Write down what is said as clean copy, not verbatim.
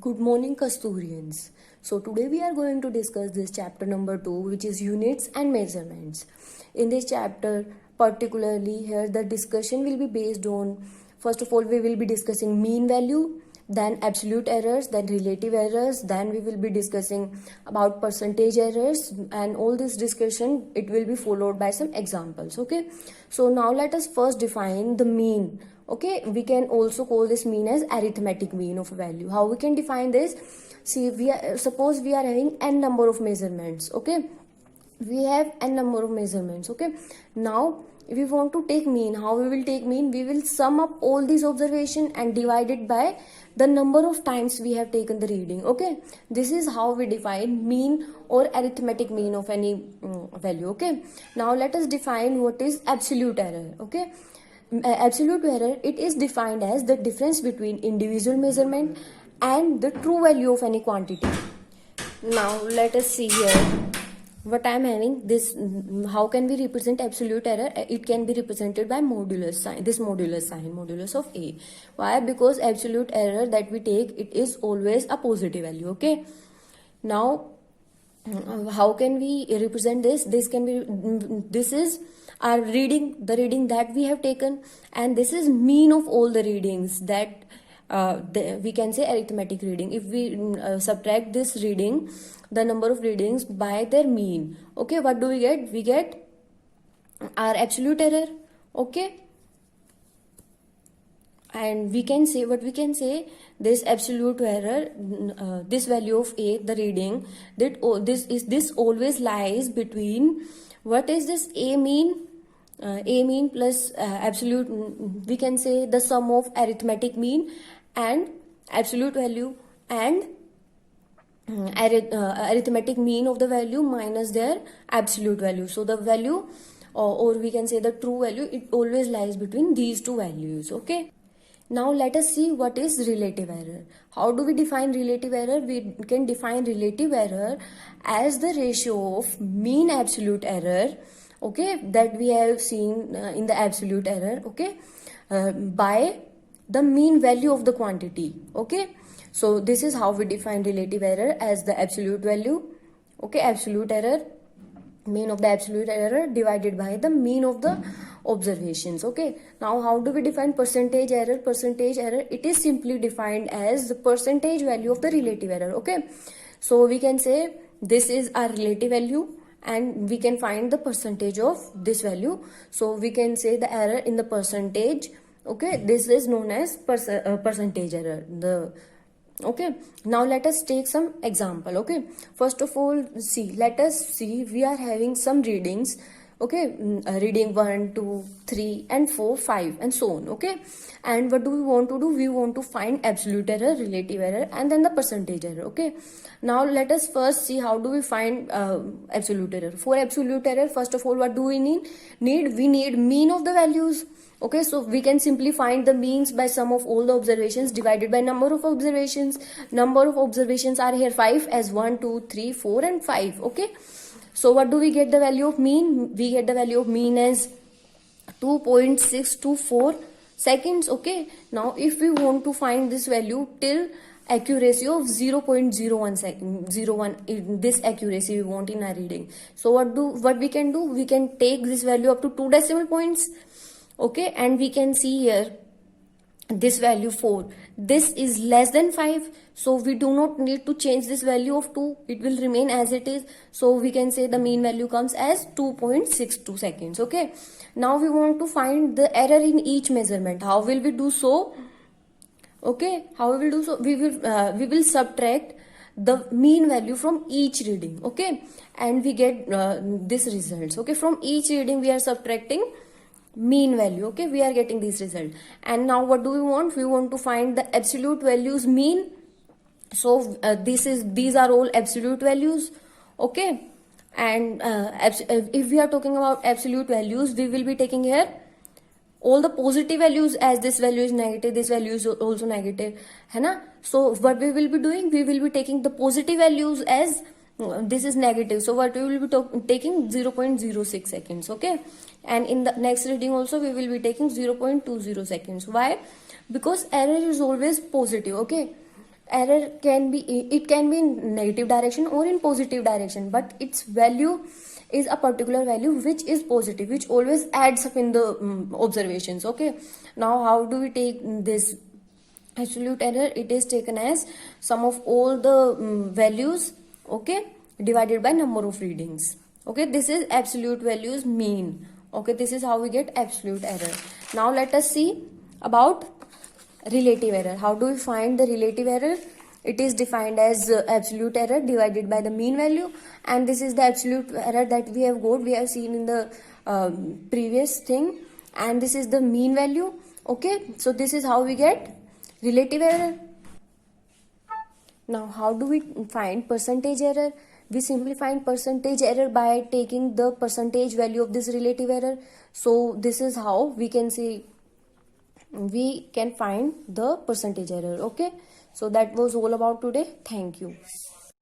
Good morning, Kasturians. So, today we are going to discuss this chapter number 2, which is units and measurements. In this chapter, particularly here, the discussion will be based on first of all, we will be discussing mean value, then absolute errors, then relative errors, then we will be discussing about percentage errors, and all this discussion it will be followed by some examples. Okay, so now let us first define the mean. Okay, we can also call this mean as arithmetic mean of a value. How we can define this? See, suppose we are having n number of measurements. Okay, we have n number of measurements. Okay, now if we want to take mean, how we will take mean? We will sum up all these observation and divide it by the number of times we have taken the reading. Okay, this is how we define mean or arithmetic mean of any value. Okay, now let us define what is absolute error. Okay, absolute error, it is defined as the difference between individual measurement and the true value of any quantity. Now let us see here what I am having. This, how can we represent absolute error? It can be represented by modulus sign, this modulus sign, modulus of A. Why? Because absolute error that we take, it is always a positive value. Okay, now how can we represent this? This can be, this is our reading, the reading that we have taken, and this is mean of all the readings that we can say arithmetic reading. If we subtract this reading, the number of readings by their mean, okay, what do we get? We get our absolute error. Okay, and we can say, what we can say, this absolute error, this value of A, the reading, that this always lies between, what is this A mean? A mean plus absolute, we can say the sum of arithmetic mean and absolute value, and arithmetic mean of the value minus their absolute value. So the value, or we can say the true value, it always lies between these two values. Okay, now let us see what is relative error. How do we define relative error? We can define relative error as the ratio of mean absolute error, okay, that we have seen in the absolute error, okay, by the mean value of the quantity. Okay, so this is how we define relative error, as the absolute value, okay, absolute error, mean of the absolute error divided by the mean of the observations. Okay, now how do we define percentage error? Percentage error, it is simply defined as the percentage value of the relative error. Okay, so we can say this is our relative value and we can find the percentage of this value. So we can say the error in the percentage. Okay, this is known as percentage error. Okay, now let us take some example. Okay, first of all, let us see, we are having some readings. Okay, reading 1, 2, 3 and 4, 5 and so on. Okay, and what do we want to do? We want to find absolute error, relative error, and then the percentage error. Okay, now let us first see how do we find absolute error. For absolute error, first of all, what do we need? We need mean of the values. Okay, so we can simply find the means by sum of all the observations divided by number of observations. Number of observations are here 5, as 1, 2, 3, 4 and 5. Okay, so what do we get the value of mean? We get the value of mean as 2.624 seconds. Okay, now if we want to find this value till accuracy of 0.01 second, 01, this accuracy we want in our reading. So what we can do? We can take this value up to 2 decimal points. Okay, and we can see here this value 4, this is less than 5, so we do not need to change this value of 2, it will remain as it is. So we can say the mean value comes as 2.62 seconds. Okay, now we want to find the error in each measurement. How will we do so? Okay, how we will do so? We will subtract the mean value from each reading. Okay, and we get this results. Okay, from each reading we are subtracting mean value. Okay, we are getting this result. And now what do we want? We want to find the absolute values mean. So these are all absolute values. Okay, and if we are talking about absolute values, we will be taking here all the positive values, as this value is negative, this value is also negative, है ना? So what we will be doing? We will be taking the positive values as this is negative, so what we will be taking 0.06 seconds. Okay, and in the next reading also we will be taking 0.20 seconds. Why? Because error is always positive. Okay, error can be, it can be in negative direction or in positive direction, but its value is a particular value which is positive, which always adds up in the observations. Okay, now how do we take this absolute error? It is taken as sum of all the values, okay, divided by number of readings. Okay, this is absolute values mean. Okay, this is how we get absolute error. Now let us see about relative error. How do we find the relative error? It is defined as absolute error divided by the mean value, and this is the absolute error that we have got, we have seen in the previous thing, and this is the mean value. Okay, so this is how we get relative error. Now how do we find percentage error? We simply find percentage error by taking the percentage value of this relative error. So this is how we can see, we can find the percentage error. Okay, so that was all about today. Thank you.